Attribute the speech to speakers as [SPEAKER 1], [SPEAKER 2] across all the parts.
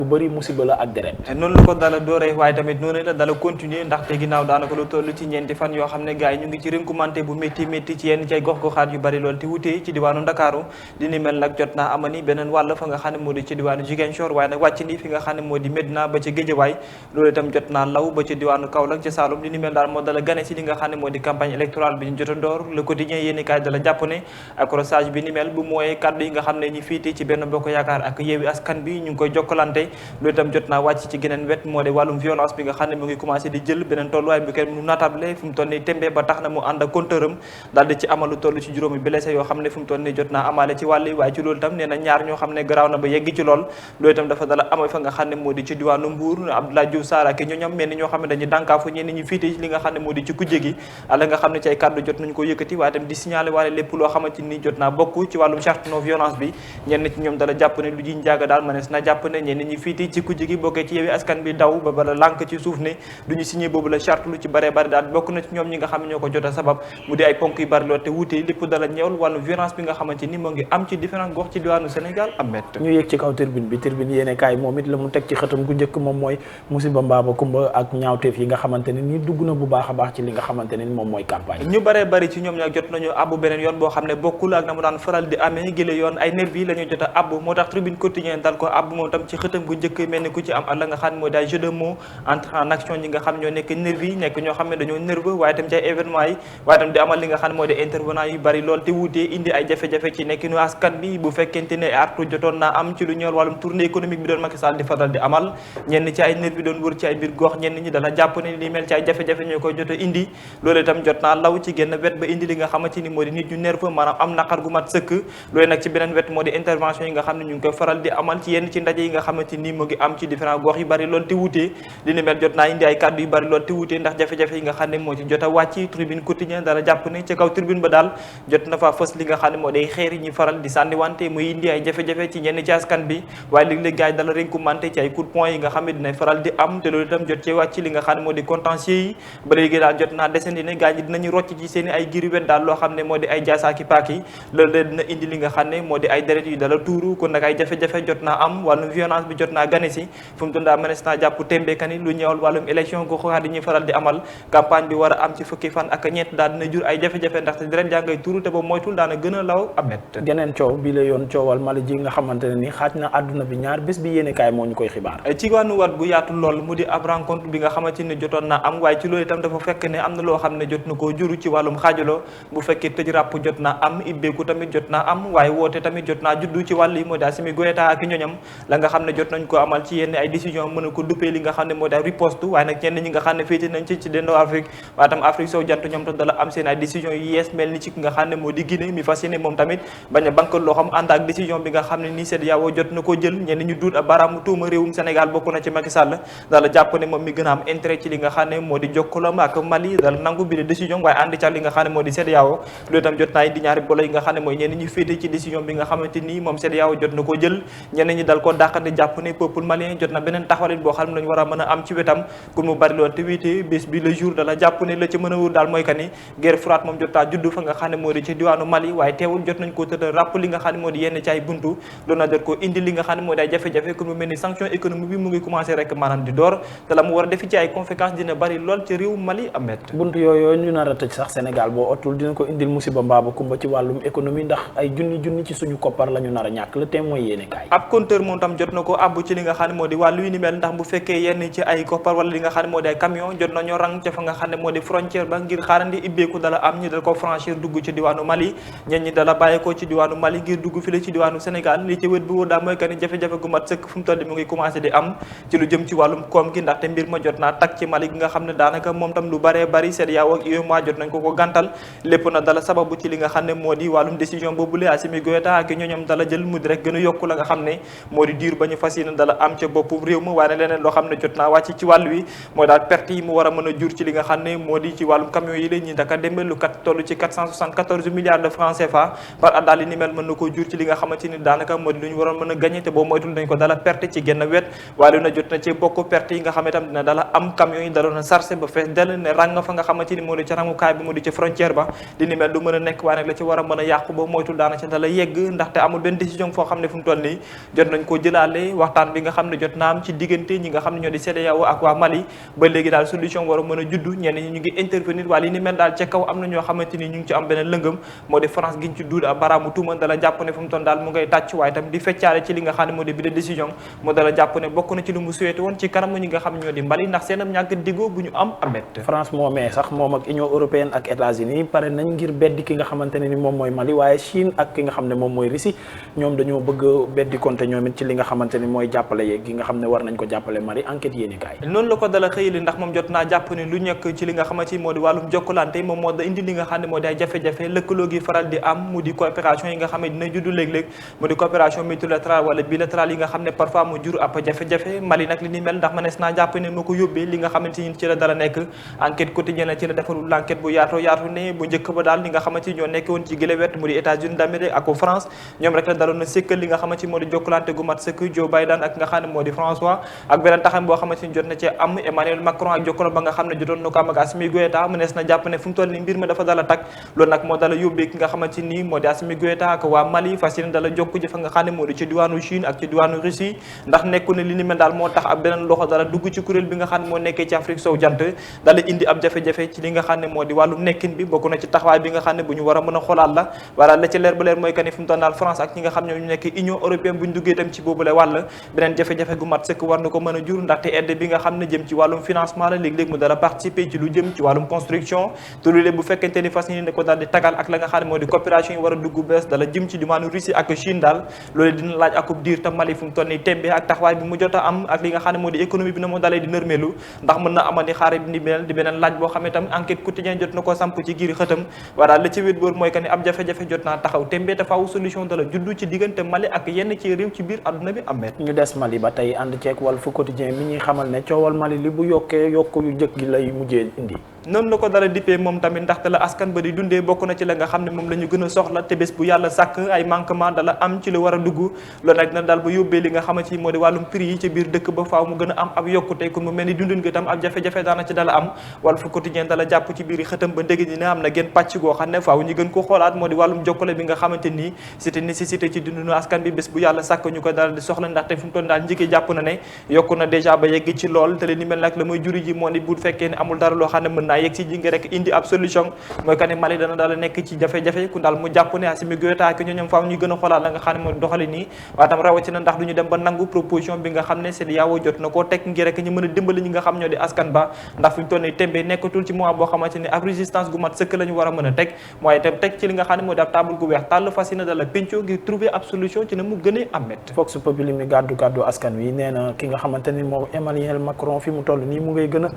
[SPEAKER 1] bu bëri musiba la ak deret.
[SPEAKER 2] noonu la ko dala dooree waaye tamit noonu la dala continuer ndaxte ginnaaw daanaka lu toll ci ñeenti fan yoo xam ne gars yi ñu ngi ci rënkumante bu métti métti ci yenn cay gox-goxaat yu bari lool te wutee ci diwaanu Ndakaaru di ni mel nag jot naa amani beneen wàll fa nga xam ne moo di ci diwaanu Ziguinchor waaye nag wàcc ni fi nga xam ne moo di Médina ba ci Guédiawaye loolu itam jot naa law ba ci diwaanu Kaolack ci Saloum di ni mel daal moo dala gane si li nga xam ne moo di campagne électorale bi ñu jot a door le quotidien yéeni kaay dala jàpp ne accrochage bi ni mel bu mooy kaddu yi nga xam ne ñi fiite ci Benno Bokk Yaakaar ak Yewwi Askan bi ñu ngi koy jokkalante loolu itam jot naa wàcc ci geneen wet moo di wàllum violence bi nga xam ne mu ngi commencé di jël beneen tolluwaay bi kenn mu natable fu mu toll nii tembe ba tax na mu ànd ak compteuram daal di ci amalu toll ci juróomi blessé yoo xam ne fu mu toll nii jot naa amaale ci wàll yi waaye ci loolu itam nee na ñaar ñoo xam ne garaaw na ba yegg ci lool loolu itam dafa dala amee fa nga xam ne moo di ci diwaanu Mbour Abdoulaye Diouf Sarr ak ñooñam mel ni ñoo xam ne dañuy dànkaafu ñenn ñi fiite ci li nga xam ne moo di ci kujje gi ala nga xam ne ci ay kàddu jot nañu ko yëkkati waaye itam di signaler waale lépp loo xamante ni jot naa bokk ci wàllum charte non violence bi ñenn ci ñoom dala jàpp ne lu ji njaaga daal mënees na jàpp ne ñenn ñi fiite ci kujje gi bokkee ci Yewwi Askan bi daw ba bala lànk ci suuf ne duñu signé boobu la charte lu ci bare bari daal bokk na ci ñoom ñi nga xam ne ñoo ko jot a sabab mu di ay ponk yu bari lool te wuute lépp dala ñeewal wàllu violence bi nga xamante ni moo ngi am ci différents gox ci diwaanu Sénégal am
[SPEAKER 1] ñu yéeg ci kaw turbine bi turbine yéene kaay moom it la mu teg ci xëtam gu njëkk moom mooy musiba mbaaba kumba ak ñaawteef yi nga xamante ne ni dugg na bu baax a baax ci li nga xamante ne ni moom mooy campagne
[SPEAKER 2] ñu bare bari ci ñoom ñag jot nañu abbu beneen yoon boo xam ne bokkul ak na mu daan faral di amee gële yoon ay nervi yi la ñu jot a abbu moo tax tribune quotidien dal ko abbu moom tam ci xëtam gu njëkk mel ni ku ci am la nga xam ne mooy daay jeu de mots entre en action ñi nga xam ñoo nekk nervi yi nekk ñoo xam ne dañoo nerveux waaye tam ci ay événement yi waaye tam di amal li nga xam ne mooy des intervenants yu bari lool te wuutee indi ay jafe-jafe ci nekkinu askan bi bu fekkente ne artu jotoon naa am ci lu ñëwal wàllum tournée économique bi doon Macky Sall di faral di amal ñenn ci ay nervi doon wër ci ay biir gox ñenn ñi dana jàpp ne li mel ci ay jafe-jafe ñoo koy jot a indi loolu itam jot naa law ci génn wet ba indi li nga xamante ni moo di nit ñu nerveux maanaam am naqar gu mat sëkk loolu nag ci beneen wet moo di intervention yi nga xam ne ñu ngi koy faral di amal ci yenn ci ndaje yi nga xamante ni moo ngi am ci différents gox yu bari lool te wuutee li ni mel jot naa indi ay kàddu yu bari lool te wuutee ndax jafe-jafe yi nga xam ne moo ci jot a wàcc tribune quotidien dara jàpp ne ci kaw tribune ba daal jot na fa fës li nga xam ne moo day xeer yi ñuy faral di sànni wante muy indi ay jafe-jafe ci ñenn ci askan bi waaye léeg-léeg gars yi dala renkumante ci ay coup de poing yi nga xam ne dinay faral di am te loolu itam jot ci wàcc li nga xam ne moo di contentieux yi ba léegi daal jot naa desandi ne gars yi dinañu rocc ci seen i ay giri wet daal loo xam ne moo di ay jaasaaki paak yi loolu de dina indi li nga xam ne moo di ay deret yu dala tuuru kon nag ay jafe-jafe jot naa am wàllum violence bi jot naa gane si fu mu tundaa mënees naa jàpp témbekani lu ñëwal wàllum élection go xaat yi ñuy faral di amal campagne bi war a am ci fukki fan ak ñett daal dina jur ay jafe-jafe ndaxte deret yaa ngay tuuru te boobu moytul daana gën a law amet
[SPEAKER 1] geneen coow bi la yoon coowal Mali ji nga xamante ne ni xaaj na àdduna bi ñaar bés bi yéene kaay moo ñu koy xibaar
[SPEAKER 2] ci wàllu wat bu yaatu lool mu di ab rencontre bi nga xamante ni jotoon na am waaye ci loolu itam dafa fekk ne am na loo xam ne jot na koo juru ci wàllum xaajaloo bu fekkee tëj ràpp jot naa am ibbeeku tamit jot naa am waaye woote tamit jot naa juddu ci wàll yi moo di Assimi Goïta ak ñoñam la nga xam ne jot nañ ko amal ci yenn ay décision mën a ko duppee li nga xam ne moo di riposte waaye nag ñenn ñi nga xam ne féete nañ ci dendoo Afrique waaye tam Afrique sow jant ñoom tam dala am seen ay décision yu yees mel ni ci nga xam ne moo di Guinée mi fas yéene moom tamit bañ a banque loo xam ànd ak décision bi nga xam ne nii CEDEAO jot na ko jël ñenn ñu duut a baraamu tuuma réewum Sénégal bokk na ci Macky Sall dala jàpp ne moom mi gën a am intérêt ci li nga xam ne moo di jokkalam ak Mali dala nangu bi de décision waaye ànd ca li nga xam ne moo di CEDEAO loolu itam jot naa indi ñaari bolo yi nga xam ne mooy ñenn ñi féete ci décision bi nga xamante ni moom CEDEAO jot na ko jël ñenn ñi dal ko dàqante jàpp ne peuple malien jot na beneen taxawalit boo xam ne lañu war a mën a am ci wetam pour mu bari loolu te wéete bés bi le jour dala jàpp ne la ci mën a wóor daal mooy que ni guerre froide moom jot taa judd fa nga xam ne moo di ci diwaanu Mali waaye teewul jot nañ ko tëdd ràpp li nga xam ne moo di yenn ci ay buntu loolu na jot ko indi li nga xam ne moo di ay jafe-jafe comme mu mel ni sanction économique bi mu ngi commencé rek maanaam di door te la mu war a defi ci ay conséquences dina bari lool ci réew Mali amet
[SPEAKER 1] buntu yooyu ñu nar a tëj sax Sénégal boo otul dina ko indil musiba mbaaba kumba ci wàllum économie ndax ay junni ci suñu koppar la ñu nar a ñàkk le thème mooy yéene kaay
[SPEAKER 2] ab compteur moom tam jot na ko abbu ci li nga xam ne moo di wàllu yu ni mel ndax bu fekkee yenn ci ay koppar wala li nga xam ne moo di ay camion jot nañoo rang ca fa nga xam ne moo di frontière ba ngir xaarandi ibbeeku dala am ñi dal ko franchir dugg ci diwaanu Mali ñen ñi dala bàyyeekoo ci diwaanu Mali ngir dugg fi la ci diwaanu Sénégal li ci wét bu wóor daal mooy que ni jafe-jafe gu mat sëkk fu mu toll mu ngi commencé di am ci lu jëm ci wàllum koom gi ndaxte mbir ma jot naa tak ci Mali gi nga xam ne daanaka moom tam lu baree bari CEDEAO ak UEMOA jot nañ ko gàntal lépp na dala sababu ci li nga xam ne moo di wàllum décision boobule Assimi Goïta ak ñooñom dala jël mu di rek gën a yokku la nga xam ne moo di diir ba ñu fas yéene dala am ca boppu réew ma waaye leneen loo xam ne jot naa wàcc ci wàll wi mooy daal perte yi mu war a mën a jur ci li nga xam ne moo di ci wàllum camion yi la ñi daka dembe lu kat toll ci 474 milliards de francs CFA par at daal li ni mel mën na koo jur ci li nga xamante ni daanaka moo di lu ñu waroon mën a gagné te boo moytul dañ ko dala perte ci genn wet waaye lu na jot na ci bokk perte yi nga xam ne tam dina dala am camion yi daloon a sarcé ba fees del ne rang fa nga xamante ni moo di ca rangukaay bi moo di ca frontière ba li ni mel du mën a nekk waaye nag la ci war a mën a yàqu ba moytul daana ca dala yegg ndaxte amul benn décision foo xam ne fu mu toll nii jot nañ ko jëlaale waxtu waxtaan bi nga xam ne jot na am ci diggante ñi nga xam ne ñoo di CEDEAO ak waa Mali ba léegi daal solution war a mën a juddu ñenn ñi ñu ngi intervenir waaye li ni mel daal ca kaw am na ñoo xamante ni ñu ngi ci am beneen lëngëm moo di France giñ ci duud ab baraamu tuuma dala jàpp ne fu mu toon daal mu ngay tàcc waaye tam di feccaale ci li nga xam ne moo di bi de décision moo dala jàpp ne bokk na ci lu mu souhaité woon ci kanam ñi nga xam ne ñoo di Mali ndax seenam ñàkk digoo bu ñu am amet
[SPEAKER 1] France moomee sax moom ak Union européenne ak États-Unis pare nañ ngir beddi ki nga xamante ne ni moom mooy Mali waaye Chine ak ki nga xam ne moom mooy Russie ñoom dañoo bëgg beddi compte ñoom it ci li nga xamante ni mooy jàppale yeeg gi nga xam ne war nañ ko jàppale Mali enquête yéeni kaay
[SPEAKER 2] noonu la ko dala xëyali ndax moom jot naa jàpp ne lu ñekk ci li nga xamante ni moo di wàllum jokkalante moom moo da indi li nga xam ne moo di ay jafe-jafe lëkkaloo gi faral di am mu di coopération yi nga xam ne dina juddu léeg-léeg mu di coopération multilatérale wala bilatérale yi nga xam ne parfois mu jur ab jafe-jafe Mali nag li ni mel ndax mënees naa jàpp ne moo ko yóbbee li nga xamante ni ci la dala nekk enquête quotidienne ci la defarul l'enquête bu yaatoo yaatu ne bu njëkk ba daal li nga xamante ni ñoo nekk woon ci gële wet mu di États-Unis d'Amérique ak France ñoom rek la daloon na sékkal li nga xamante ni moo di jokkalante gu mat sëkk Joe Biden ak nga xam ne moo di François ak beneen taxam boo xamante ni jot na ci am Emmanuel Macron ak jokkalo ba nga xam ne jotoon na ko am ak Assimi Goïta mënees na jàpp ne fu mu toll ni mbir ma dafa dala tak loolu nag moo dala yóbbee ki nga xamante ni moo di Assimi Goïta ak waa Mali fas yéene dala jokk ji fa nga xam ne moo di ci diwaanu Chine ak ci diwaanu Russie ndax nekku ne li ni mel daal moo tax ab beneen loxo dala dugg ci kuréel bi nga xam ne moo nekkee ci Afrique sowu jant dala indi ab jafe-jafe ci li nga xam ne moo di wàllum nekkin bi bokk na ci taxawaay bi nga xam ne bu ñu war a mën a xoolaat la wala la ci leer ba leer mooy que ni fu mu toll daal France ak ñi nga xam ne ñu nekk Union européenne bu ñu duggee itam ci boobule wàll beneen jafe-jafe gu mat sëkk war na ko mën a jur ndaxte aide bi nga xam ne jëm ci wàllum financement la léeg-léeg mu dara participer ci lu jëm ci wàllum construction te loolu bu fekkente ni fas yéene ko daal di tagal ak la nga xam ne moo di coopération yi war a dugg bees dala jëm ci diwaanu Russie ak Chine daal loolu dina laaj akub diir te Mali fu mu toll nii tembe ak taxawaay bi mu jot a am ak li nga xam ne moo di économie bi na moo dalee di nërmeelu ndax mën na amandi xaare bi di beneen laaj boo xam ne tam enquête quotidien jot na ko samp ci giir xëtam wala la ci wét boor mooy que ni ab jafe-jafe jot naa taxaw tembe te faaw solution dala juddu ci diggante Mali ak yenn ci réew ci biir àdduna bi amet
[SPEAKER 1] ñu des Mali ba tey ànd ceeg Walf Quotidien mi ñuy xamal ne coowal Mali li bu yokkee yokk yu njëkk gi lay mujjee indi
[SPEAKER 2] noonu la ko dara dippee moom tamit ndaxte la askan ba di dundee bokk na ci la nga xam ne moom la ñu gën a soxla te bés bu yàlla sàkk ay manquement dala am ci lu war a dugg loolu nag na daal ba yóbbee li nga xamante ni moo di wàllum prix yi ci biir dëkk ba faaw mu gën a am ab yokkute kon mu mel ni dundin nga tam ab jafe-jafe daana ci dala am Walf Quotidien dala jàpp ci biir xëtam ba ndégg ni ne am na gën pàcc goo xam ne faaw ñu gën ko xoolaat moo di wàllum jokkale bi nga xamante nii c'était nécessité ci dundinu askan bi bés bu yàlla sàkk ñu ko daal di soxla ndaxte fu mu toll daal njëkkee jàpp na ne yokku na dèjà ba yegg ci lool te li ni mel nag la mooy juri ji moo ni bu fekkee ne amul dara loo xam ne mën naa yegg si ji nga rek indi ab solution mooy que ne Mali dana daal nekk ci jafe-jafe ku daal mu jàpp ne Assimi Goïta ak ñoom faaw ñu gën a xoolaat la nga xam ne mooy doxali nii waaye tam rawatina ndax du ñu dem ba nangu proposition bi nga xam ne CEDEAO jot na koo teg ngir rek ñu mën a dimbali ñi nga xam ñoo di askan ba ndax fi mu toll nii tembe nekkatul ci mois boo xamante ni ab résistance gu mat sëkk la ñu war a mën a teg mooy itam teg ci li nga xam ne moo di ab table gu weex tàll fas yéene dala penco ngir trouver ab solution ci ne mu gënee amet
[SPEAKER 1] Vox Populi mi gàddu askan wi nee na ki nga xamante ni moom Emmanuel Macron fi mu toll nii mu ngay gën a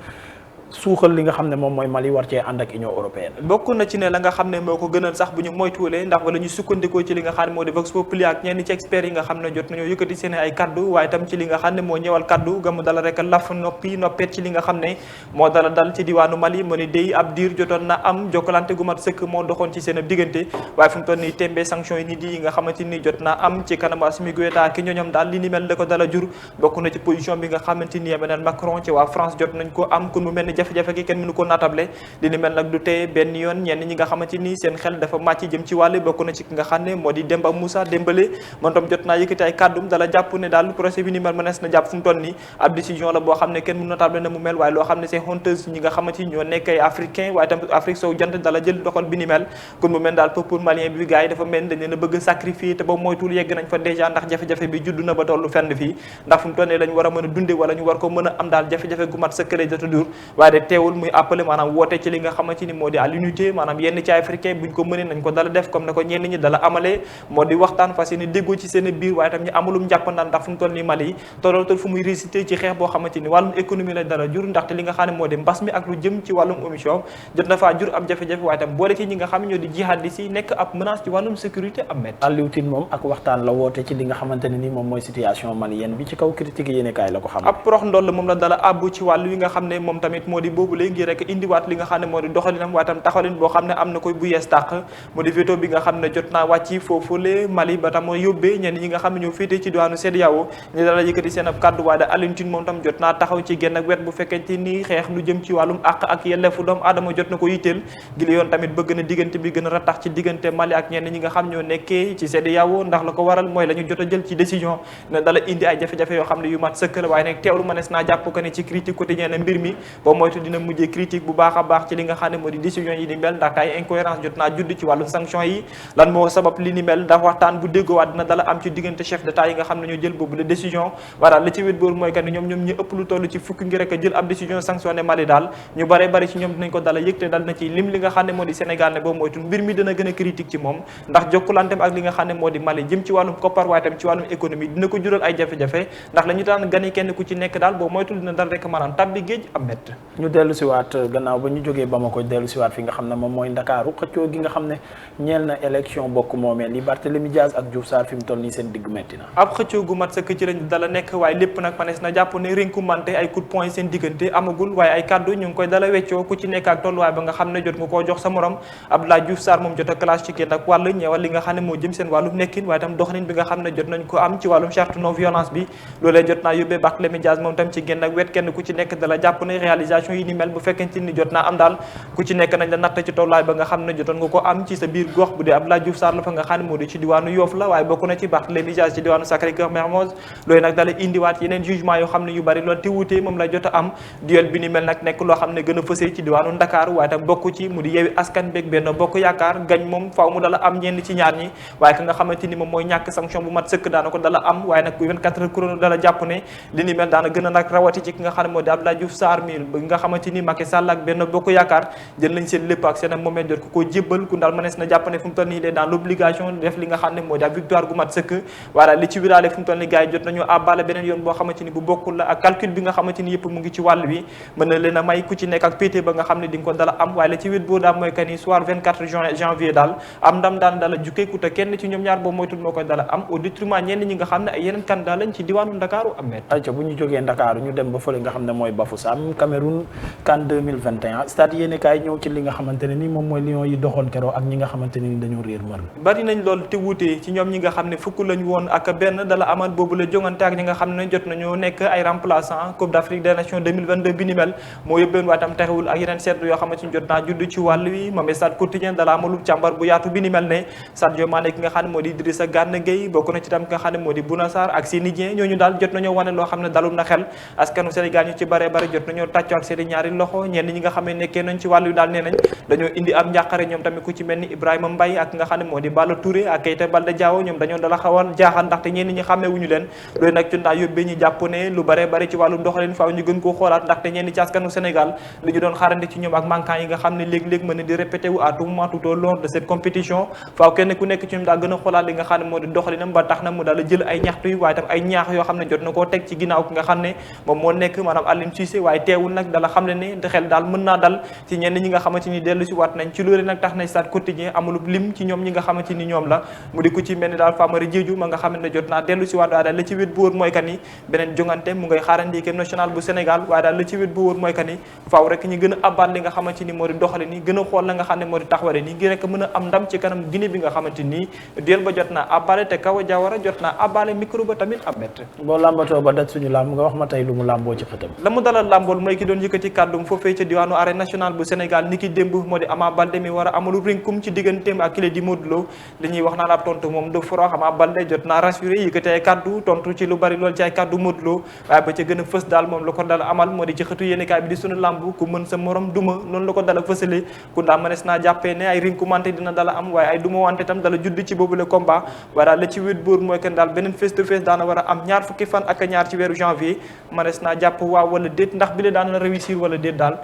[SPEAKER 1] suuxal li nga xam ne moom mooy Mali war cee ànd ak Union européenne
[SPEAKER 2] bokk na ci ne la nga xam ne moo ko gënal sax bu ñu moytuwulee ndax wala ñu sukkandikoo ci li nga xam ne moo di Vox Populi ak ñenn ci experts yi nga xam ne jot nañoo yëkkati seen ay kaddu waaye tam ci li nga xam ne moo ñëwal kaddu ga mu dala rek laf noppeet ci li nga xam ne moo dala dal ci diwaanu Mali moo ni day ab diir jotoon na am jokkalante gu mat sëkk moo doxoon ci seen ab diggante waaye fu mu toll nii tembe sanction yi nit yi nga xamante ni jot naa am ci kanam Assimi Goïta ak ñooñam daal li ni mel da ko dala jur bokk na ci position bi nga xamante ni Emmanuel Macron ci waa France jot nañ ko am kon mu mel ni jafe-jafe gi kenn mënu ko natable li ni mel nag du teye benn yoon ñenn ñi nga xamante ni seen xel dafa màcc jëm ci wàll bokk na ci ki nga xam ne moo di Demba Moussa Dembélé moom tam jot naa yëkkati ay kàddum dala jàpp ne daal procès bi ni mel mënees na jàpp fu mu toll nii ab décision la boo xam ne kenn mënu natable na mu mel waaye loo xam ne c'est honteuse ñi nga xamante ni ñoo nekk ay africain waaye tam Afrique sowu jant dala jël doxal bi ni mel kon mu mel daal peuple malien bi gars yi dafa mel dañ leen a bëgg sacrifier te ba moytul yegg nañ fa déjà ndax jafe-jafe bi judd na ba tollu fenn fii ndax fu mu toll nii lañ war a mën a dunde wala ñu war ko mën a am daal jafe-jafe gu mat sëkkale jota dur waaye de teewul muy appelé maanaam woote ci li nga xamante ni moo di à l'unité maanaam yenn ci africain buñ ko mënee nañ ko dala def comme ne ko ñenn ñi dala amalee moo di waxtaan fas yéene déggoo ci seen biir waaye tam ñu amalum njàppandaan ndax fu mu toll nii Mali tollootal fu muy résister ci xeex boo xamante ni wàllum économie la dara jur ndaxte li nga xam ne moo di mbas mi ak lu jëm ci wàllum émission jot na faa jur ab jafe-jafe waaye tam boole ci ñi nga xam ne ñoo di jihadistes yi nekk ab menace ci wàllum sécurité am met
[SPEAKER 1] Aliou Tine moom ak waxtaan la woote ci li nga xamante ne ni moom mooy situation malienne bi ci kaw critique yéene kaay la ko xam
[SPEAKER 2] ab prox ndoll moom la dala àbbu ci wàllu wi nga xam ne moom tamit moo moo di boobule ngir rek indiwaat li nga xam ne moo di doxalinam waaye tam taxawalin boo xam ne am na koy bu yees tàq moo di veto bi nga xam ne jot naa wàcc foofule Mali ba tam yóbbee ñenn ñi nga xam ne ñoo féetee ci diwaanu CEDEAO ñu dala yëkkati seen ab kàddu waaye da Alioune Tine moom tam jot naa taxaw ci genn ak wet bu fekkente ni xeex lu jëm ci wàllum àq ak yelleefu doomu aadama jot na ko yitteel gi la yoon tamit bëgg na diggante bi gën a ratax ci diggante Mali ak ñenn ñi nga xam ñoo nekkee ci CEDEAO ndax la ko waral mooy la ñu jot a jël ci décision ne dala indi ay jafe-jafe yoo xam ne yu mat sëkk la waaye nag teewlu mënees naa jàpp ko ne ci critique quotidienne mbir mi boo moytu dina mujjee critique bu baax a baax ci li nga xam ne moo di décision yi ni mel ndax ay incohérence jot naa judd ci wàllum sanction yi lan moo sabab li ni mel ndax waxtaan bu déggoowaat dina dala am ci diggante chef d'état yi nga xam ne ñoo jël boobu la décision waral li ci wét booru mooy que ne ñoom ñu ëpp lu toll ci fukki ngir rek jël ab décision sanctionné Mali daal ñu bare bari ci ñoom dinañ ko dala yëg te dal na ci lim li nga xam ne moo di Sénégal ne boo moytu mbir mi dina gën a critique ci moom ndax jokkulanteem ak li nga xam ne moo di Mali jëm ci wàllum koppar waaye tam ci wàllum économie dina ko jural ay jafe-jafe ndax la ñu daan gani kenn ku ci nekk daal boo moytu dina dal rek maanaam tabbi géej am mett
[SPEAKER 1] ñu dellu siwaat gannaaw ba ñu jógee Bamako dellu siwaat fi nga xam ne moom mooy Ndakaaru xëccoo gi nga xam ne ñeel na élection bokk moomeel yi Barthélémy Dias ak Diouf Sarr fi mu toll nii seen digg metti na
[SPEAKER 2] ab xëccoo gu mat sëkk ci lañ dala nekk waaye lépp nag manees na jàpp ne rinkumante ay coup de poing seen diggante amagul waaye ay kàddu ñu ngi koy dala weccoo ku ci nekk ak tolluwaay ba nga xam ne jot nga koo jox sa morom Abdoulaye Diouf Sarr moom jot a clash ci kenn ak wàll ñeewal li nga xam ne moo jëm seen wàllum nekkin waaye tam doxalin bi nga xam ne jot nañ ko am ci wàllum charte non violence bi loolee jot naa yóbbee Barthélémy Dias moom tam ci génn ak wet kenn ku ci nekk dala jàpp ne réalisation yi ni mel bu fekkente ni jot naa am daal ku ci nekk nañ la natt ci tolluwaay ba nga xam ne jotoon nga ko am ci sa biir gox bu dee Abdoulaye Diouf Sarr la fa nga xam ne moo di ci diwaanu Yoff la waaye bokk na ci Barthélémy Dias ci diwaanu Sacré-Cœur Mermoz loolu nag dala indiwaat yeneen jugement yoo xam ne yu bari loolu te wuute moom la jot a am duel bi ni mel nag nekk loo xam ne gën a fësee ci diwaanu Ndakaaru waaye tam bokk ci mu di Yewwi Askan Wi Benno Bokk Yaakaar gañ moom faaw mu dala am ñenn ci ñaar ñi waaye ka nga xamante ni moom mooy ñàkk sanction bu mat sëkk daana ko dala am waaye nag 24 heures chrono dala jàpp ne li ni mel daana gën a nag rawati ci ki nga xam ne moo di Abdoulaye Diouf Sarr mi bi nga xamante ni Macky Sall ak Benno Bokk Yaakaar jël nañ seen lépp ak seen moment jot ko jébbal ku daal mënees na jàpp ne fu mu toll nii il est dans l'obligation def li nga xam ne moo di victoire gu mat sëkk voilà li ci wiraale fu mu toll nii gars yi jot nañu àbbale beneen yoon boo xamante ni bu bokkul la ak calcul bi nga xamante ni yëpp mu ngi ci wàll wi mën na leen a may ku ci nekk ak pété ba nga xam ne di nga ko dala am waaye la ci wét boo daal mooy que ni soir 24 janvier daal am ndam daan dala jukkeeku te kenn ci ñoom ñaar boobu moytul moo koy dala am au détriment ñenn ñi nga xam ne ay yeneen candidat lañ ci diwaanu Ndakaaru am met
[SPEAKER 1] ayca bu ñu jógee Ndakaaru ñu dem ba fële nga xam ne mooy Bafoussam Cameroun CAN 2021 stade yéene kaay ñëw ci li nga xamante ne ni moom mooy Lions yi doxoon keroo ak ñi nga xamante ne ni dañoo réer mër
[SPEAKER 2] bari nañ loolu te wuute ci ñoom ñi nga xam ne fukk lañ woon ak benn dala amal boobu la jongante ak ñi nga xam ne jot nañoo nekk ay remplaçant Coupe d'Afrique des Nations 2022 bi ni mel moo yóbbeen waaye tam texewul ak yeneen seetlu yoo xamante ni jot naa judd ci wàll wi moom stade quotidien dala amalub càmbar bu yaatu bi ni mel ne Sadio Mané ki nga xam ne moo di Idrissa Gana Gueye bokk na ci tam ki nga xam ne moo di Bouna Sarr ak Seny Dieng ñooñu daal jot nañoo wane loo xam ne dalum na xel askanu Sénégal ñu ci bare bare jot nañoo tàccu ak seeni ñaari loxo ñenn ñi nga xam ne nekkee nañ ci wàll wi daal nee nañ dañoo indi am njàqare ñoom tamit ku ci mel ni Ibrahima Mbaye ak nga xam ne moo di Balla Touré ak Keita Baldé Diao ñoom dañoo dala xawal jaaxal ndaxte ñenn ñi xàmmewuñu leen loolu nag jot naa yóbbee ñu jàpp ne lu bare bare ci wàllum doxalin faaw ñu gën koo xoolaat ndaxte ñenn ci askanu Sénégal li ñu doon xaarandi ci ñoom ak manquant yi nga xam ne léeg-léeg mën na di répété wu à tout moment tout au long de cette compétition faaw kenn ku nekk ci ñoom daal gën a xoolaat li nga xam ne moo di doxalinam ba tax na mu daal jël ay ñaxtu yi waaye tam ay ñaax yoo xam ne jot na koo teg ci ginnaaw ki nga xam ne moom moo nekk maanaam Aliou Cissé waaye teewul nag dala xam ne xel daal mën naa dal ci ñenn ñi nga xamante ni dellu si waat nañ ci loolu nag tax na stade quotidien amulub lim ci ñoom ñi nga xamante ni ñoom la mu di ku ci mel ni daal Famara Diédhiou ma nga xam ne jot naa dellu si waat waaye daal la ci wét bu wóor mooy que ni beneen jongante mu ngay xaarandi équipe nationale bu Sénégal waaye daal la ci wét bu wóor mooy que ni faaw rek ñi gën a abaat li nga xamante ni moo di doxale ni gën a xool la nga xam ne moo di taxawale ni ngir rek mën a am ndam ci kanam Guinée bi nga xamante nii duel ba jot naa abale te Kawa Diawara jot naa abale micro ba tamit ab mett
[SPEAKER 1] boo làmbatoo ba daj suñu làmb nga wax ma tey lu mu làmboo ci xëtam
[SPEAKER 2] la mu dalal làmbool mooy ki doon yëkkati kàddum foofee ca diwaanu arène nationale bu Sénégal ni ki démb moo di Ama Baldé mi war a amalu rinkum ci digganteem ak kile di Modou Lo li ñuy wax naan ab tontu moom de forox Ama Baldé jot naa rassuré yëkkati ay kàddu tontu ci lu bari lool ci ay kàddu Modou Lo waaye ba ca gën a fës daal moom la ko dal amal moo di ci xëtu yéenekaay bi di sunu làmb ku mën sa morom duma noonu la ko dala fësale ku daa mënees naa jàppee ne ay rinkumante dina dala am waaye ay duma wante tam dala judd ci boobule combat waaye daal la ci wét bóor mooy que daal beneen face to face daana war a am ñaar fukki fan ak ñaar ci weeru janvier mënees naa jàpp waaw wala déet ndax bile daana la réussir wala déet daal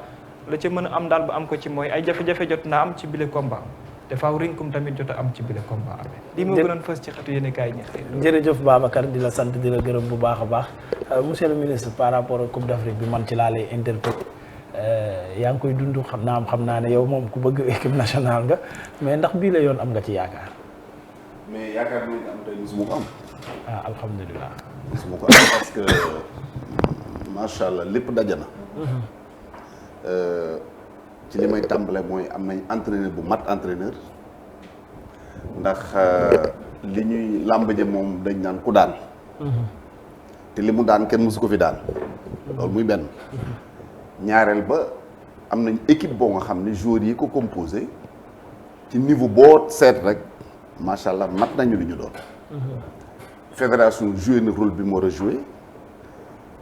[SPEAKER 2] la ca mën a am daal ba am ko ci mooy ay jafe-jafe jot naa am ci bile combat te faaw rinkum tamit jot a am ci bile combat amee lii moo gënoon fës ci xetu yéen kaay ñi
[SPEAKER 1] jërëjëf Babacar di la sant di la gërëm bu baax a baax monsieur le ministre par rapport ak Coupe d'Afrique bi man ci laa lay interpellé yaa ngi koy dund xam naa ne yow moom ku bëgg équipe nationale nga mais ndax bii la yoon am nga ci yaakaar
[SPEAKER 3] mais yaakaar bi nga am tey mosuma ko am
[SPEAKER 1] alhamdulilah
[SPEAKER 3] mosuma ko am parce que macha allah lépp daje na ci li may tàmbale mooy am nañ entraîneur bu mat entraîneur ndax li ñuy làmb je moom dañ naan ku daan te li mu daan kenn mësu ko fi daan loolu muy benn ñaareel ba am nañ équipe boo nga xam ne joueurs yi ko composé ci niveau boo seet rek macha allah mat nañu li ñu doon fédération joué na rôle bi mu war a joué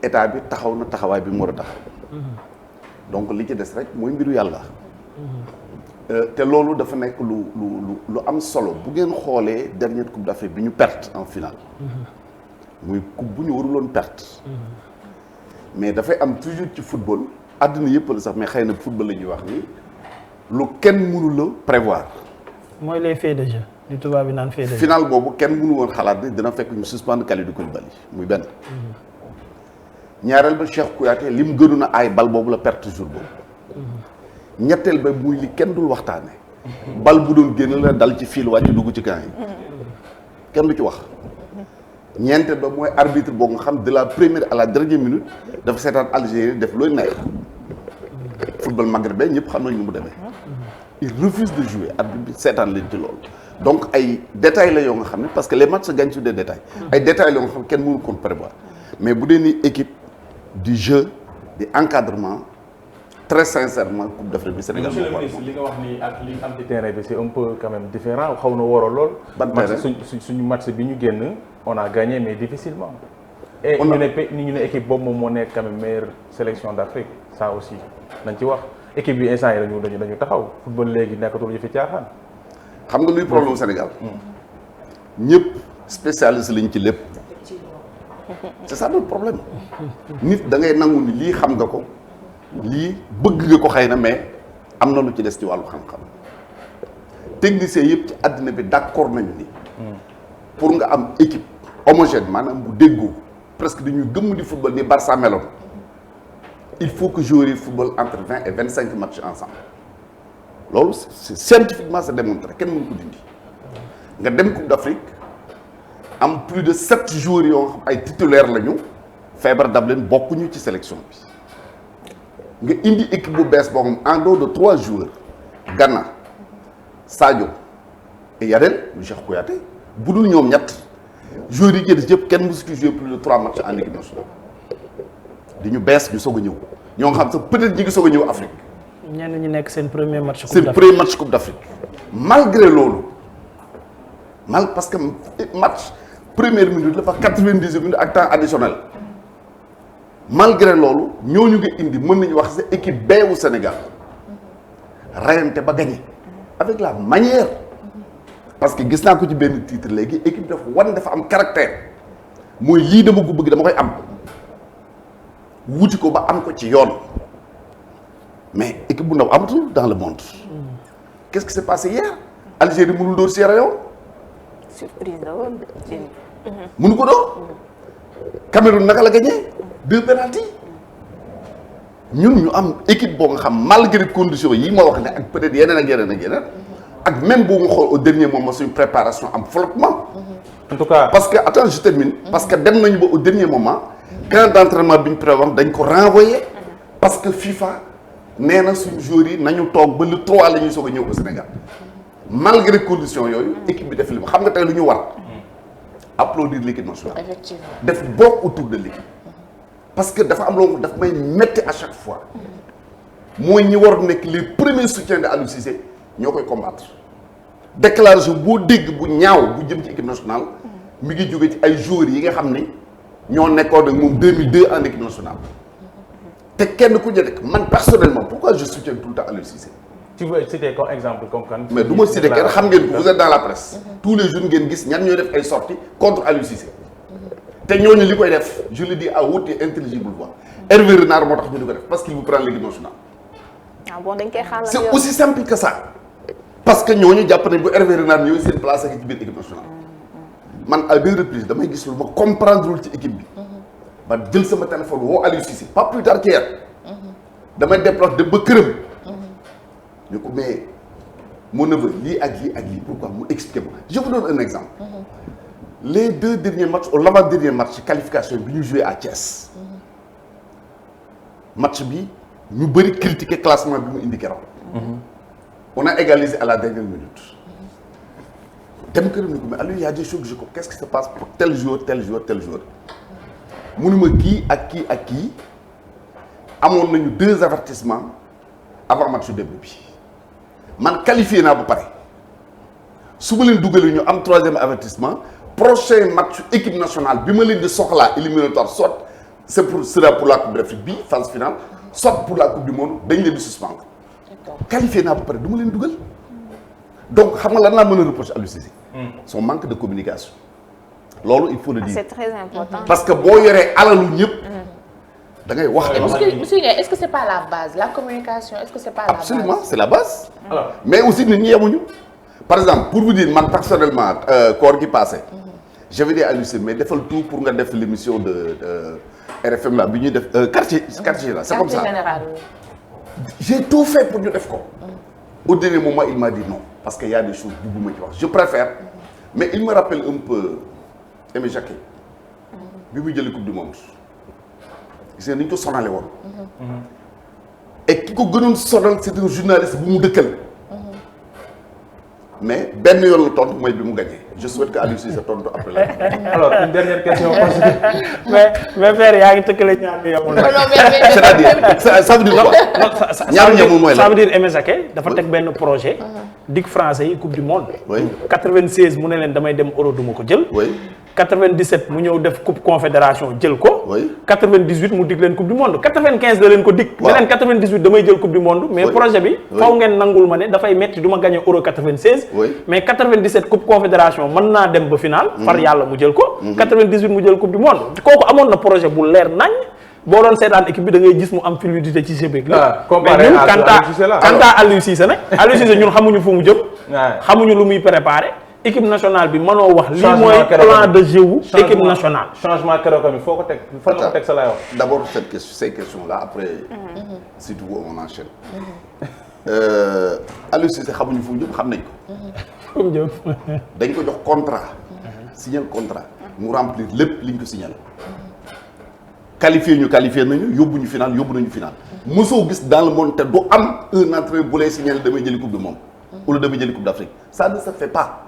[SPEAKER 3] état bi taxaw na taxawaay bi mu war a taxaw donc li ci des rek mooy mbiru yàlla te loolu dafa nekk lu am solo bu ngeen xoolee dernière coupe d'Afrique bi ñu perte en finale muy coupe bu ñu waruloon perte mais dafay am toujours ci football àddina yëpp la sax mais xëy na football la ñuy wax ni lu kenn mënu la prévoir.
[SPEAKER 1] mooy les faits de jeu li tubaab bi naan faits de jeu.
[SPEAKER 3] final boobu kenn mënu woon xalaat ni dina fekk ñu suspendre Kalidou Koulibaly muy benn. ñaareel ba Cheikh Kouyaté li mu gënoon a aay bal boobu la perte jour boobu. ñetteel ba muy li kenn dul waxtaane bal bu doon génn la dal ci fil wàcc dugg ci camp yi kenn du ci wax. ñeenteel ba mooy arbitre boobu nga xam de la première à la dernière minute dafa seetaan Algérie def looy neex football maghrébin ñëpp xam nañ ñu mu demee. il refuse de jouer arbitre bi seetaan leen ci loolu. donc ay détails la yoo nga xam ne parce que les matchs se gagnent sur des détails. ay détails la yoo nga xam ne kenn mënu ko prévoir mais bu dee ni équipe du jeu di encadrement très sincèrement coupe d'Afrique bi Sénégal.
[SPEAKER 4] monsieur le ministre li nga wax ni ak li am ci terrain bi c'est un peu quand même différent xaw na waroo lool.
[SPEAKER 3] ban terrain
[SPEAKER 4] suñu match bi ñu génn on a gagné mais difficilement. et ñu ne équipe boobu moom moo nekk quand même meilleure sélection d'Afrique ça aussi nañ ci wax équipe bi instant yi dañu taxaw football léegi nekkatul yu fi caaxaan.
[SPEAKER 3] xam nga luy problème Sénégal ñëpp spécialiste lañ ci lépp c'est ça notre problème nit da ngay nangu ni lii xam nga ko lii bëgg nga ko xëy na mais am na lu ci des ci wàllu xam-xam techniciens yëpp ci àddina bi d'accord nañu ni pour nga am équipe homogène maanaam bu déggoo presque dañuy gëmm di football ni Barça meloon il faut que joueurs yi football entre 20 et 25 matchs ensemble loolu c'est scientifiquement c'est démontré kenn mënu ko dindi nga dem Coupe d'Afrique am plus de 7 joueurs yoo xam ay titulaires lañu feebar dab leen bokkuñu ci sélection bi nga indi équipe bu bees boo xam en dehors de 3 joueurs Gana Sadio et Yadel lu Cheikh Kouyaté bu dul ñoom ñett joueurs yi jël yëpp kenn mësu ci jouer plus de 3 matchs en équipe nationale di ñu bees ñu soog a ñëw ñoo nga xam sax peut-être ñi ngi soog a ñëw Afrique.
[SPEAKER 1] ñenn ñi nekk seen premier match.
[SPEAKER 3] seen premier match Coupe d'Afrique malgré loolu parce que match première minute la fa 90 minutes ak temps additionnel malgré loolu ñooñu nga indi mën nañu wax sa équipe B wu Sénégal rayante ba gagné avec la manière parce que gis naa ko ci benn titre léegi équipe dafa am caractère mooy lii dama ko bëgg dama koy am wuti ko ba am ko ci yoon. mais équipe bu ndaw amatul dans le monde. Qu'est-ce qui s'est passé hier Algérie mënul dóor Sierra Leone.
[SPEAKER 5] surprise la woon.
[SPEAKER 3] mënu ko dóor. Cameroun naka la gagné 2 penalty ñun ñu am équipe boo nga xam malgré conditions yi ma wax ne ak peut-être yeneen ak yeneen ak yeneen ak même boo nga xool au dernier moment suñu préparation am flottement.
[SPEAKER 4] en tout cas
[SPEAKER 3] parce que attends je termine. parce que dem nañu ba au dernier moment camp d'entraînement bi ñu prévoir dañ ko renvoyer parce que FIFA. nee na suñu joueurs yi nañu toog ba le 3 la ñuy soog a ñëw au Sénégal malgré conditions yooyu équipe bi def li ma xam nga tey lu ñu war applaudir l'équipe nationale.
[SPEAKER 5] effectivement
[SPEAKER 3] def bokk autour de l'équipe parce que dafa am loo daf may metti à chaque fois mooy ñi war nekk les premiers soutiens de Aliou Cissé ñoo koy combattre déclaration boo dégg bu ñaaw bu jëm ci équipe nationale mi ngi jóge ci ay joueurs yi nga xam ni ñoo nekkoon ak moom 2002 en équipe nationale. te kenn ku njëkk man personnellement pourquoi je soutiens tout le temps Aliou Cissé.
[SPEAKER 4] tu veux citer comme exemple comme kan.
[SPEAKER 3] mais du ma citer kenn xam ngeen ko vous êtes dans la presse. tous les jours ngeen gis ñan ñooy def ay sorties contre Aliou Cissé. te ñooñu li koy def je le dis à haute et intelligible voix. Hervé Renard moo tax ñu di ko def parce qu'il vous prend l'équipe nationale.
[SPEAKER 5] ah bon dañ koy xaaral
[SPEAKER 3] c'est aussi simple que ça. parce que ñooñu jàpp nañ bu Hervé Renard ñëwee seen place ak ci biir équipe nationale. man à 2 reprises damay gis lu ma comprendre ci équipe bi. ba jël sama téléphone woo Aliou Cissé pas plus tard qu'hier damay déplacé dem ba këram ñu ko mais mon neveu lii ak lii pourquoi mu expliquer moi je vous donne un exemple les 2 derniers matchs ou l'avant-dernier match qualification bi ñu joué à Thiès match bi ñu bëri critiquer classement bi mu indi keroog. On a égalisé à la dernière minute. dem këram ni ko mais Aliou y a des choses que je qu'est-ce qui se passe pour tel joueur mu ne ma kii ak kii ak kii amoon nañu 2 avertissements avant match début bi man qualifié naa ba pare su ma leen dugalee ñu am 3e avertissement prochain match équipe nationale bi ma leen di soxlaa éliminatoire soit sera pour la coupe d'Afrique bi phase finale soit pour la coupe du monde dañ leen di suspendre. qualifié naa ba pare du ma leen dugal donc xam nga lan laa mën a reprocher Aliou Cissé son manque de communication loolu il faut le dire.
[SPEAKER 5] C'est très important.
[SPEAKER 3] parce que boo yoree alalu ñëpp da ngay wax.
[SPEAKER 6] monsieur Ndiaye est-ce que c'est pas la base la communication est-ce que c'est pas la base.
[SPEAKER 3] Absolument c'est la base. Alors, mais aussi nit ñi yemuñu par exemple pour vous dire man personnellement koor gi passé j'avais dit à Aliou Cissé mais defal tout pour nga def l'émission de RFM là bi ñuy def quartier là c'est comme ça. J'ai tout fait pour ñu def ko. Au dernier moment il m'a dit non parce que y a des choses bugguma ci wax je préfère mais il me rappelle un peu Aimé Jacquet bi muy jëli coupe du monde gis nga ni ñu ko sonale woon et ki ko gënoon sonal c'est un journaliste bu mu dëkkal mais benn yoon la tontu mooy bi mu gagné je souhaite que Aliou Cissé tontu après la.
[SPEAKER 4] Alors une dernière question.
[SPEAKER 1] mais père yaa ngi tëkkale ñaar yamul.
[SPEAKER 3] c'est-à-dire ça veut dire quoi. ñaar yamul mooy la
[SPEAKER 1] ça veut dire Aimé Jacquet dafa teg benn projet. dig français yi coupe du monde.
[SPEAKER 3] oui
[SPEAKER 1] 96 mu ne leen damay dem euro duma ko jël.
[SPEAKER 3] oui
[SPEAKER 1] 97 mu ñëw def coupe confédération jël ko.
[SPEAKER 3] oui
[SPEAKER 1] 98 mu dig leen coupe du monde 95 la leen ko dig.
[SPEAKER 3] waaw
[SPEAKER 1] ne leen 98 damay jël coupe du monde. mais projet bi. faw ngeen nangul ma ne dafay metti du ma gagné euro 96.
[SPEAKER 3] oui
[SPEAKER 1] mais 97 coupe confédération mën naa dem ba final. far yàlla mu jël ko. 98 mu jël coupe du monde kooku amoon na projet bu leer nañ. boo doon seetaan équipe bi da ngay gis mu am fluidité ci jeu la.
[SPEAKER 4] comparé à Aliou Cissé la
[SPEAKER 1] quant à Aliou Cissé nag Aliou Cissé ñun xamuñu fu mu jëm. xamuñu lu muy préparé. équipe nationale bi mënoo wax. lii mooy plan de jeu wu équipe nationale.
[SPEAKER 4] changement keroog mi foo ko teg fan la ko teg sa lay wax.
[SPEAKER 3] d'abord ces questions là après. si tu veux on enchaîne. Aliou Cissé xamuñu fu mu jëm xam nañ ko.
[SPEAKER 1] fu mu jëm.
[SPEAKER 3] dañ ko jox contrat. signer contrat mu remplir lépp liñ ko signer. qualifié nañu yóbbu nañu final mosoo gis dans le monde te du am un entraîneur bu lay signaler damay jëli coupe du monde wala damay jëli coupe d'Afrique ça ne se fait pas.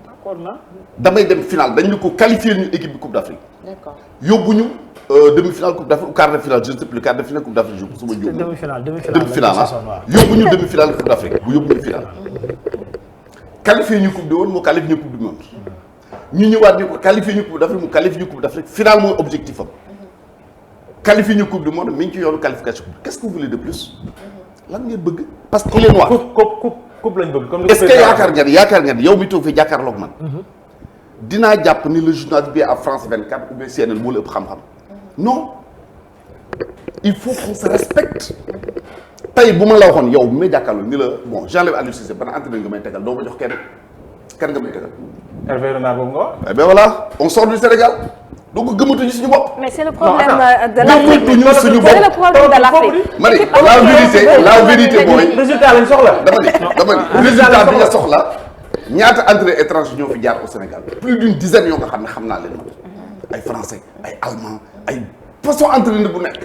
[SPEAKER 1] d'accord na.
[SPEAKER 3] damay dem final dañ ñu ko qualifié ñu équipe bi coupe d'Afrique.
[SPEAKER 6] D'accord.
[SPEAKER 3] yóbbu ñu demi-finale coupe d'Afrique ou quart de finale je ne sais plus quart de finale coupe d'Afrique su ma juum.
[SPEAKER 1] demi-finale
[SPEAKER 3] yóbbu ñu demi-finale coupe d'Afrique bu yóbbu ñu finale. qualifié ñu coupe du monde moo qualifié ñu coupe du monde. ñu ñëwaat ñu ko qualifié ñu coupe d'Afrique mu qualifié ñu coupe d'Afrique finale mooy objectif am. qualifié ñu coupe du monde mi ngi ci yoonu qualification qu'est-ce que vous voulez de plus lan ngeen bëgg parce que il est noir
[SPEAKER 4] coupe lañ bëgg comme
[SPEAKER 3] est-ce que yaakaar ngeen yow mi toog fi jàkkaarloog man dinaa jàpp ni le journaliste bi à France 24 ou bien CNN moo la ëpp xam-xam non il faut qu'on se respecte tey bu ma la waxoon yow bi may jàkkaarloo ni la bon j'enlève Aliou Cissé ban entraîneur nga may tegal doo ma jox kenn nga may tegal
[SPEAKER 4] Hervé Renard boobu nga wax.
[SPEAKER 3] eh bien voilà on sort du Sénégal donc gëmatuñu suñu bopp.
[SPEAKER 5] Mais c'est le problème de l'Afrique.
[SPEAKER 3] gëmatuñu suñu bopp
[SPEAKER 5] C'est le problème de l'Afrique.
[SPEAKER 3] ma ne la vérité mooy.
[SPEAKER 4] résultat lañ soxla.
[SPEAKER 3] dama ni résultat bi nga soxla ñaata entraîneurs étrangers ñoo fi jaar au Sénégal plus d'une dizaine yoo nga xam ne xam naa leen ay français ay allemand ay façon entraîneur bu nekk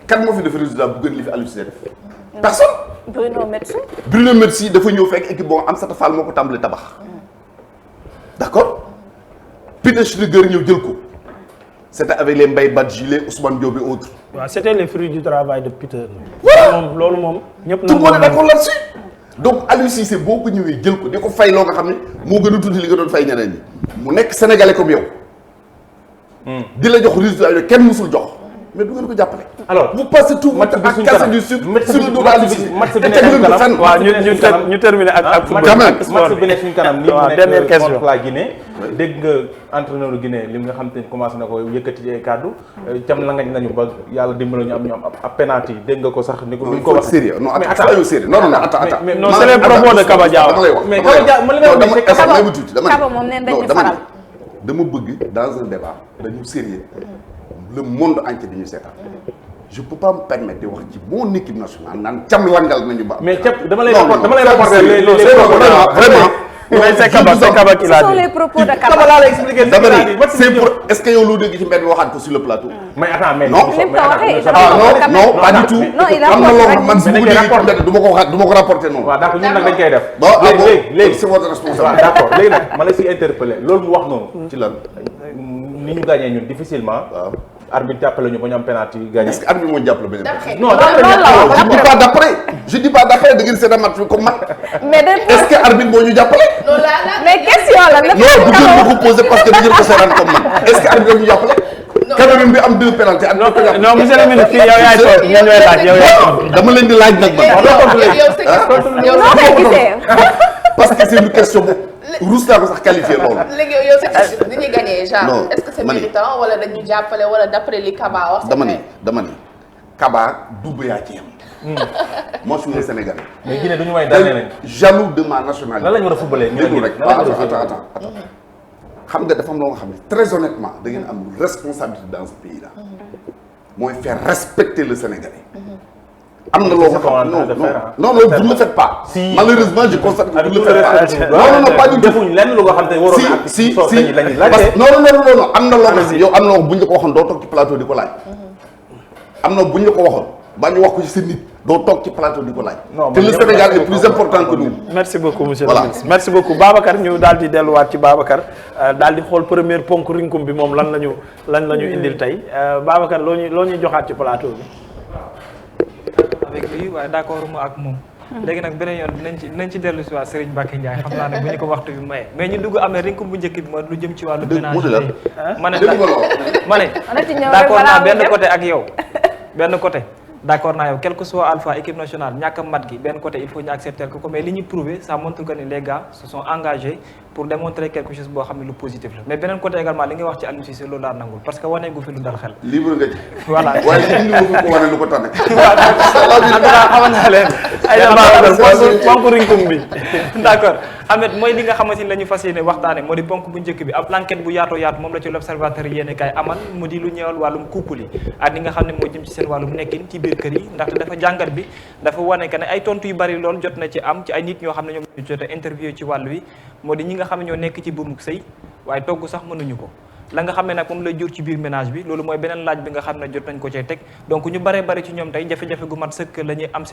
[SPEAKER 3] kan moo fi def résultat bu gën li fi Aliou Cissé def personne. Bruno Metsu dafa ñëw fekk équipe boo Amsatou Fall moo ko tàmbali tabax d'accord Peter Schnittger ñëw jël ko c'était avec les Mbaye Badji les Ousmane Diop et autres.
[SPEAKER 1] waaw c'était les fruits du travail de Peter. moom loolu moom ñëpp
[SPEAKER 3] tout le monde est d'accord là-dessus donc Aliou Cissé boo ko ñëwee jël ko di ko fay loo nga xam ne moo gën a tuuti li nga doon fay ñeneen ñi mu nekk sénégalais comme yow. di la jox résultat yooyu kenn musul jox mais du ngeen ko jàppale.
[SPEAKER 4] alors
[SPEAKER 3] vous passez tout votre temps à casser du sucre sur le dos de Aliou Cissé
[SPEAKER 4] match bi nekk kanam
[SPEAKER 1] waaw ñu terminer ak football
[SPEAKER 4] match bi nekk suñu kanam nii mu
[SPEAKER 1] dernière
[SPEAKER 4] nekk
[SPEAKER 1] question
[SPEAKER 4] contre la Guinée dégg nga entraîneur Guinée li nga xam te ni commencé na ko yëkkati ci ay kàddu cam la ngañ nañu ba yàlla dimbali ñu am ab penalty dégg nga ko sax ni ko duñ ko wax
[SPEAKER 3] sérieux non attends sérieux non attends
[SPEAKER 1] non c'est les propos de Kaba Diaw
[SPEAKER 3] dama lay wax
[SPEAKER 4] mais Kaba Diaw ma li nga wax
[SPEAKER 5] Kaba moom neen dañu faral
[SPEAKER 3] dama bëgg dans un débat dañu sérieux le monde entier dañu seetaan je peux pas me permettre de wax ci mon équipe nationale naan cam wangal nañu ba
[SPEAKER 4] mais dama lay
[SPEAKER 3] rapporter
[SPEAKER 4] les
[SPEAKER 3] vraiment
[SPEAKER 1] mais c'est Kaba qui l'a
[SPEAKER 5] Ce sont
[SPEAKER 1] dit.
[SPEAKER 5] les propos de
[SPEAKER 4] Kaba
[SPEAKER 5] Kaba.
[SPEAKER 4] laa lay expliquer.
[SPEAKER 3] dama ni c'est pour est-ce que yow loo dégg ci mbedd mi waxaat ko sur le plateau.
[SPEAKER 4] mais attends mais
[SPEAKER 3] Non.
[SPEAKER 5] Lim ko waxee
[SPEAKER 3] ah non pas du tout.
[SPEAKER 5] Non, il
[SPEAKER 3] am na loo xam man su
[SPEAKER 4] Mais
[SPEAKER 3] ma
[SPEAKER 4] dañ koy
[SPEAKER 3] déggee ci mbedd du ma ko waxaat du ma ko rapporter noonu.
[SPEAKER 4] waaw d'accord ñun nag dañ koy def.
[SPEAKER 3] bon ah bon
[SPEAKER 4] léegi
[SPEAKER 3] c'est votre
[SPEAKER 4] waaw
[SPEAKER 3] responsabilité.
[SPEAKER 4] d'accord léegi nag ma la si interpellé loolu mu wax noonu.
[SPEAKER 3] ci lan.
[SPEAKER 4] ni ñu gagné ñun difficilement.
[SPEAKER 3] waaw
[SPEAKER 4] arbitre jàppale ñu ba ñu am penalty gagné.
[SPEAKER 3] est-ce que arbitre moo jàppale ba ñu.
[SPEAKER 4] non
[SPEAKER 3] je dis pas d'après je dis pas d'après da ngeen seetaan match bi comme man.
[SPEAKER 5] mais
[SPEAKER 3] est-ce que arbitre moo ñu jàppale.
[SPEAKER 5] mais question la
[SPEAKER 3] non bu ngeen ma ko posé parce que da ngeen ko seetaan comme man est-ce que arbitre moo ñu jàppale. Cameroun bi am 2 penalty ak ko jàppale.
[SPEAKER 1] non monsieur le ministre fii yow yaay toog ñoo ñooy laaj yow yaay toog.
[SPEAKER 3] dama leen di laaj nag man.
[SPEAKER 5] noo koy gisee.
[SPEAKER 3] parce que c'est une question bu ruus naa ko sax qualifié loolu.
[SPEAKER 6] léegi yow c'est ni ñuy gagné genre
[SPEAKER 3] Non,
[SPEAKER 6] est-ce que c'est
[SPEAKER 3] ma ni.
[SPEAKER 6] méritant wala dañu jàppale wala d'après li Kaba wax. c'est
[SPEAKER 3] dama ni
[SPEAKER 6] vrai.
[SPEAKER 3] dama ni Kaba double yaa ci yam. moi je suis un Sénégalais.
[SPEAKER 4] mais Guinée du ñu may daanee nañ.
[SPEAKER 3] jaloux de ma nationalité.
[SPEAKER 4] lan la ñu war a footballé ñu
[SPEAKER 3] déglu rek
[SPEAKER 4] lan la ñu war a
[SPEAKER 3] attends
[SPEAKER 4] footballé.
[SPEAKER 3] attends xam nga dafa am loo nga xam ne très honnêtement da ngeen am responsabilité dans ce pays là. mooy faire respecter le Sénégalais. am na loo nga xam non non non vous ne le faites pas.
[SPEAKER 4] Si.
[SPEAKER 3] malheureusement je constate que vous ne le faites pas.
[SPEAKER 4] non
[SPEAKER 3] non non pas du tout.
[SPEAKER 4] defuñ lenn lu nga xam te waroon na ak
[SPEAKER 3] si
[SPEAKER 4] soos
[SPEAKER 3] si
[SPEAKER 4] lañuy
[SPEAKER 3] parce
[SPEAKER 4] laajte.
[SPEAKER 3] que non non non non am na loo xam ne yow am na wax bu ñu la ko waxoon doo toog ci plateau di ko laaj. am na bu ñu la ko waxoon ba ñu wax ko ci sa nit doo toog ci plateau di ko laaj.
[SPEAKER 4] Non,
[SPEAKER 3] te le
[SPEAKER 4] man
[SPEAKER 3] Sénégal
[SPEAKER 4] yow-
[SPEAKER 3] est plus important que nous.
[SPEAKER 1] merci beaucoup monsieur
[SPEAKER 3] Voilà.
[SPEAKER 1] le ministre merci beaucoup Babacar ñu daal di delluwaat ci Babacar daal di xool première ponk rinkum bi moom lan la ñu indil tey Babacar loo ñuy joxaat ci plateau bi.
[SPEAKER 2] avec lui waaye d'accord mu ak moom. léegi nag beneen yoon dinañ ci dellu si waa Serigne Mbacké Ndiaye xam naa ne bu ñu ko waxtu bi maye mais ñu dugg amee rinkum bu njëkk bi mooy lu jëm ci wàllu
[SPEAKER 3] Dëgg mu ne la.
[SPEAKER 2] ma ne
[SPEAKER 3] dégg nga loolu.
[SPEAKER 2] ma ne
[SPEAKER 5] na ci ñëw rek
[SPEAKER 2] d'accord naa
[SPEAKER 5] balaa
[SPEAKER 2] benn
[SPEAKER 5] muy dem.
[SPEAKER 2] côté ak yow benn côté d'accord naa yow quel que soit alpha équipe nationale ñàkk a mat gi benn côté il faut ñu accepter ko mais li ñu prouvé ça montre que ni les gars se sont engagés pour démontrer quelque chose boo xam ne lu positif la mais beneen côté également li nga wax ci Aliou Cissé loolu laa nangul parce que wane gu fi lu dal xel
[SPEAKER 3] libre nga ci.
[SPEAKER 2] voilà
[SPEAKER 3] waaye indi ma fi ko wane lu ko tane.
[SPEAKER 2] xamal naa leen
[SPEAKER 1] ay na Babacar ponk rinkum bi.
[SPEAKER 2] d'accord Ahmed mooy li nga xamante ni la ñu fas yéene waxtaane moo di ponk bu njëkk bi ab enquête bu yaatoo yaatu moom la ci l'observateur yéene kay amal mu di lu ñëwal wàllum couple yi ak li nga xam ne moo jëm ci seen wàllum nekkin ci biir kër yi ndaxte dafa jàngat bi dafa wane que ne ay tontu yu bari lool jot na ci am ci ay nit ñoo xam ne ñoom ñu jot a interview ci wàllu wi moo di ñi nga xam ne ñoo nekk ci buumuk sëy waaye togg sax mënuñu ko la nga xam ne nag moom lay jur ci biir ménage bi loolu mooy beneen laaj bi nga xam ne jot nañ ko cee teg donc ñu baree bari ci ñoom tey jafe-jafe gu mat sëkk la ñuy am